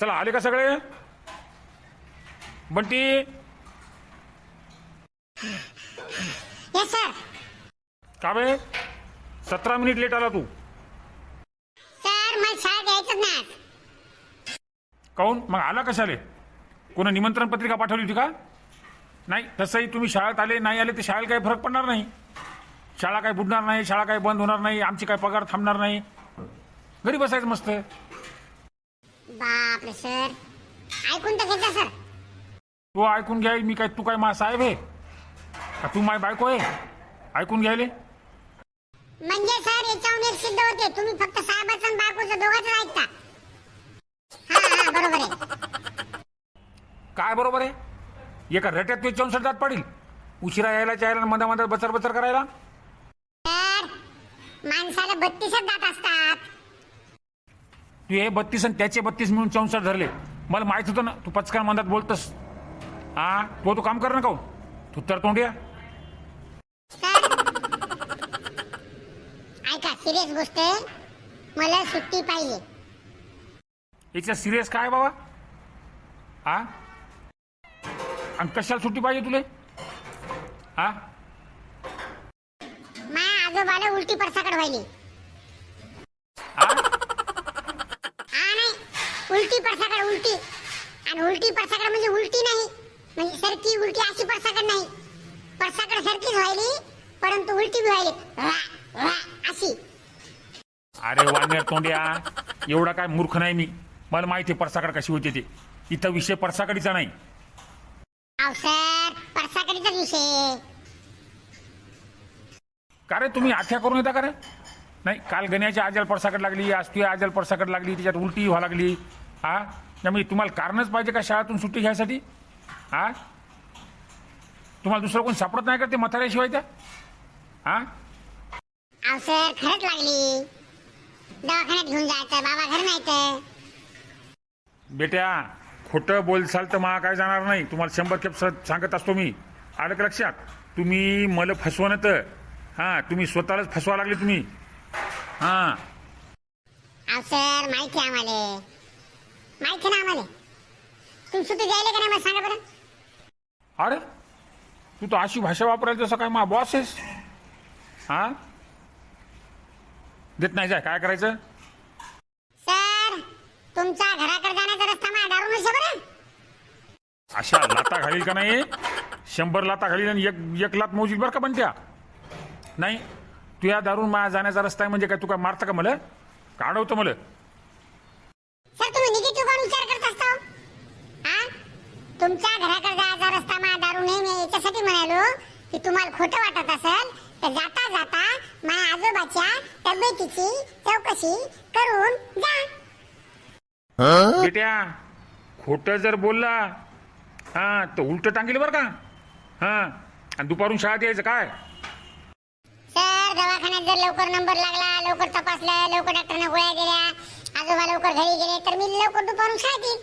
चला आले का सगळे? बंटी. Yes sir. का बे 17 मिनिट लेट आला तू? सर मला शाळेत यायचंच नाही. काऊन मग आला कशाले? कोणी निमंत्रण पत्रिका पाठवली होती का? नाही, तसंही तुम्ही शाळेत आले नाही आले तर शाळेला काही फरक पडणार नाही. शाळा काही बुडणार नाही, शाळा काही बंद होणार नाही, आमची काही पगार थांबणार नाही. घरी बसायचं मस्त. बापरे सर, ऐकून तर घेता सर. तू ऐकून घ्याय मी काय, तू काय मा साहेब आहे का? तू माय बायको आहे ऐकून घ्यायले? म्हणजे सर याच्याहून एक सिद्ध होते, तुम्ही फक्त साहेबाचं आणि बायकोचं दोघांचं ऐकता. हा बरोबर आहे. काय बरोबर आहे? एका रट्यात ते 64 दात पडील. उशिरा यायला चायला मधा मधात बचर बचर करायला. सर माणसाला 32 दात असतात. तू हे 32 आणि त्याचे 32 मिळून 64 धरले. मला माहित होतं ना तू पचकान मधात बोलतस. हा तू काम कर ना काऊन? तू तर तोंडिया. सर ऐका, सिरियस गोष्ट आहे, मला सुट्टी पाहिजे. याच्या सिरियस काय बाबा? हा आणि कशाला सुट्टी पाहिजे तुले? हा माझ्या आजोबाला उलटी परसाकड व्हायली. हा हा नाही, उलटी परसाकड, उलटी. आणि उलटी परसाकड म्हणजे उलटी नाही, म्हणजे सरकी उलटी अशी परसाकड नाही. परसाकड सरकीच व्हायली परंतु उलटी बी व्हायली अशी. अरे वानेर तोंड्या, एवढा काय मूर्ख नाही मी. मला माहिती आहे परसाकड कशी होते ते. इथं विषय परसाकडीचा नाही. अहो सर परसाकडीचाच विषय. का रे तुम्ही आठ्या करून येता का रे? नाही, काल गण्याची आजल पडसाकड लागली, आज तुझी आजल पडसाकड लागली, त्याच्यात उलटी व्हायला लागली. हा त्यामुळे तुम्हाला कारणच पाहिजे का शाळेतून सुट्टी घ्यायसाठी? हा तुम्हाला दुसरं कोण सापडत नाही का ते म्हाताऱ्याशिवाय त्या? हा अहो सर खरंच लागली, दवाखान्यात घेऊन जायचं, बाबा घर नाही तर. बेट्या खोटं बोलसाल तर मा काय जाणार नाही. तुम्हाला 100 खेप सांगत असतो मी. आलं का लक्षात? तुम्ही मला फसवणं तर हा तुम्ही स्वतःलाच फसवा लागले तुम्ही. हा अहो सर माहिती आहे आम्हाला, माहिती ना आम्हाला. तुम्ही सुट्टी द्यायला का नाही मला सांगा बरं. अरे तू तर अशी भाषा वापरायला जसं काय मा बॉस आहेस. हा देत नाही जाय, काय करायचं? सर तुमचा घराकडे जाण्याचा रस्ता मला दारू नसे बरं. अशा लाता घालील का नाही? 100 लाता घालील आणि एक लात मोजील बरं का बनत्या. नाही तू या दारून माझ्या जाण्याचा रस्ता आहे म्हणजे काय? तू काय मारता का मला? का अडवतं मला? सर तुम्ही निगेटिव्ह कोण विचार करत असता? हा तुमच्या घराकडे जायचा रस्ता मला दारू नाही, मी याच्यासाठी म्हणालो की तुम्हाला खोटं वाटत असेल तर जाता जाता माझ्या आजोबाच्या तब्येतीची चौकशी करून जा. बेट्या खोटं जर बोलला हा तर उलट टांगेल बरं का. हा आणि दुपारून शाळेत यायचं काय? सर दवाखान्यात जर लवकर नंबर लागला, लवकर तपासलं, लवकर डॉक्टरने गोळ्या दिल्या, आजोबा लवकर घरी गेले तर मी लवकर दुपारून शाळेत येईल.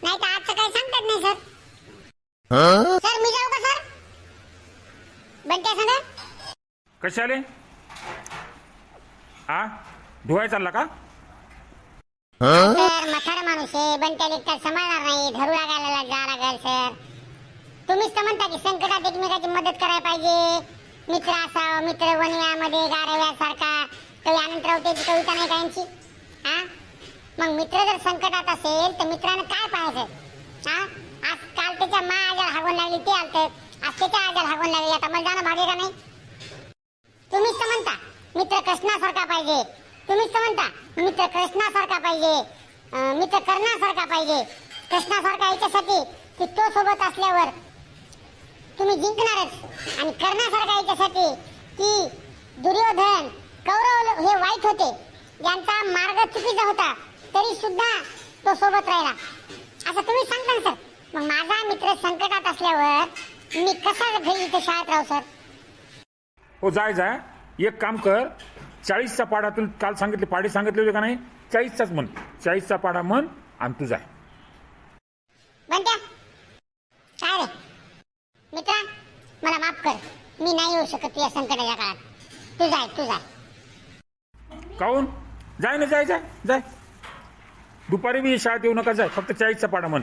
नाही तर आजचं काही सांगतात नाही सर. सर मी जाऊ का सर? बंट्या सांगा. कशाले? हा धुवाय चालला का? सर म्हातारा माणूस आहे, बंट्याला एकटा सांभाळणार नाही, धरू लागायला जा लागेल सर. तुम्हीच तर म्हणता की संकटात एकमेकाची मदत करायला पाहिजे. मित्र असावं, मित्र वनव्यामध्ये गारव्यासारखा. कवी अनंतरावतेची कविता नाही का यांची? हा मग मित्र जर संकटात असेल तर मित्रानं काय पाहायचं? हा आज काल त्याच्या मा आजाला हागून लागली ते आलतं, आज त्याच्या आजाला हागून लागली, आता मला जाणं भागे का नाही? तुम्हीच तर म्हणता मित्र कृष्णासारखा पाहिजे, तुम्हीच तर म्हणता मित्र कृष्णासारखा पाहिजे, मित्र कर्णासारखा पाहिजे. कृष्णासारखा याच्यासाठी की तो सोबत असल्यावर तुम्ही जिंकणारच, आणि कर्णासारखा याच्यासाठी की दुर्योधन कौरव हे वाईट होते, यांचा मार्ग चुकीचा होता तरी सुद्धा तो सोबत राहिला, असं तुम्ही सांगता ना सर. मग माझा मित्र संकटात असल्यावर मी कसा घरी इथे शाळेत राहू सर? हो जाय जाय, एक काम कर. 40चा पाढा तू काल सांगितले पाढे सांगितले होते का नाही? 40चाच म्हण, 40चा पाढा म्हण आणि तू जाय. बनत्या काय रे मित्रा, मला माफ कर, मी नाही येऊ शकत या संकटाच्या काळात. तू जाय, तू जाय. काऊन? जाय ना, जाय जाय जाय. दुपारी बी शाळेत येऊ नका जाय, फक्त 40चा पाडा म्हण.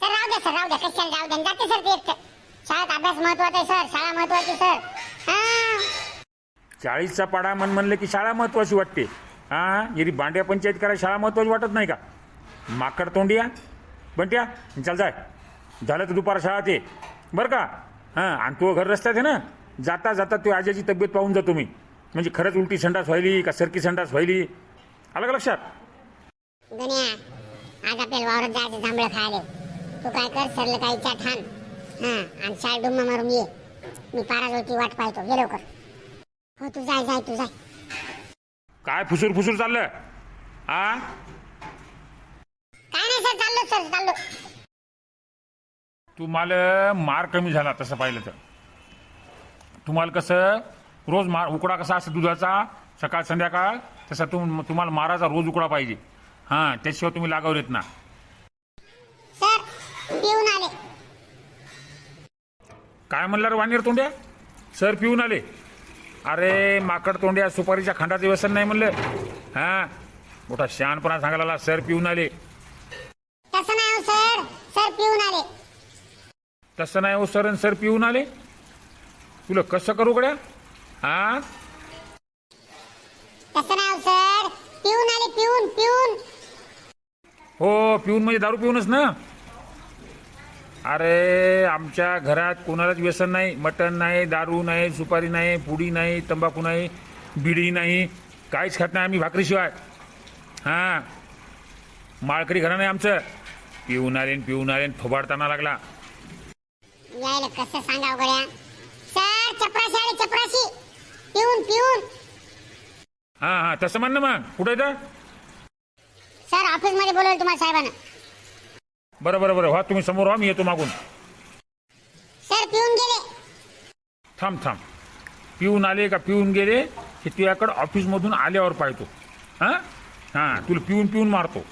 सर राहू द्या कशाला जाऊ द्या, जाते सर ते एकटं. शाळेत अभ्यास महत्वाचा आहे सर, शाळा महत्वाची सर. हा 40चा पाडा म्हण म्हणलं की शाळा महत्वाची वाटते. हा जरी बांड्या पंचायत करा शाळा महत्वाची वाटत नाही का? माकड तोंडिया बंट्या चल जाय, झालं तर दुपार शाळा ते बरं का. हां आणि तो घर रस्त्यात आहे ना, जाता जाता तो आजीची तब्येत पाहून जातो मी, म्हणजे खरंच उलटी संडास व्हायली का सरकी संडास व्हायली, आलं का लक्षात? गण्या आज आपल्याला वावरात जायचं जांभळं खायला. तू काय कर सरलं काही इच्छा ठाण. हा आणि शाळेत डुम्मा मारून ये, मी पाराजवळची वाट पाहतो, ये लवकर. हो तू जाय तू जाय. काय फुसूर फुसूर चाललं? हा काय नाही सर, चाललो. तुम्हाला मार कमी झाला तसं पाहिलं तर. तुम्हाला कसं रोज मार उकडा कसा असतो दुधाचा सकाळ संध्याकाळ, तसा तुम्हाला माराचा रोज उकडा पाहिजे. हां त्याशिवाय तुम्ही लागावर येत ना. सर पिऊन आले. काय म्हणलं रे वाणीर तोंड्या? सर पिऊन आले? अरे माकड तोंड्या, सुपारीच्या खांडाचं व्यसन नाही म्हणलं. हां मोठा शहाणपणा सांगायला लागला, सर पिऊन आले. तसं नाही हो सर, सर पिऊन आले. तसं नाही हो सर, आणि सर पिऊन आले. तुला कसं करू गड्या? हां तसं नाही हो सर, पिऊन आले, पिऊन. हो पिऊन म्हणजे दारू पिऊनच ना. अरे आमच्या घरात कोणालाच व्यसन नाही, मटण नाही, दारू नाही, सुपारी नाही, पुडी नाही, तंबाखू नाही, बिडी नाही, काहीच खात नाही आम्ही भाकरीशिवाय. हां माळकरी घरा नाही आमचं. पिऊन आले थोबाडताना लागला. यायला कसं सांगाव गड्या. सर चपराशी पिऊन. हां तसं म्हण ना. मग कुठं येतं? सर ऑफिस मध्ये बोलवलं तुम्हाला साहेबांना. बरं व्हा तुम्ही समोर व्हा, मी येतो मागून. सर पिऊन गेले. थांब पिऊन आले का पिऊन गेले हे तुझ्याकडं ऑफिसमधून आल्यावर पाहतो. हां तुला पिऊन मारतो.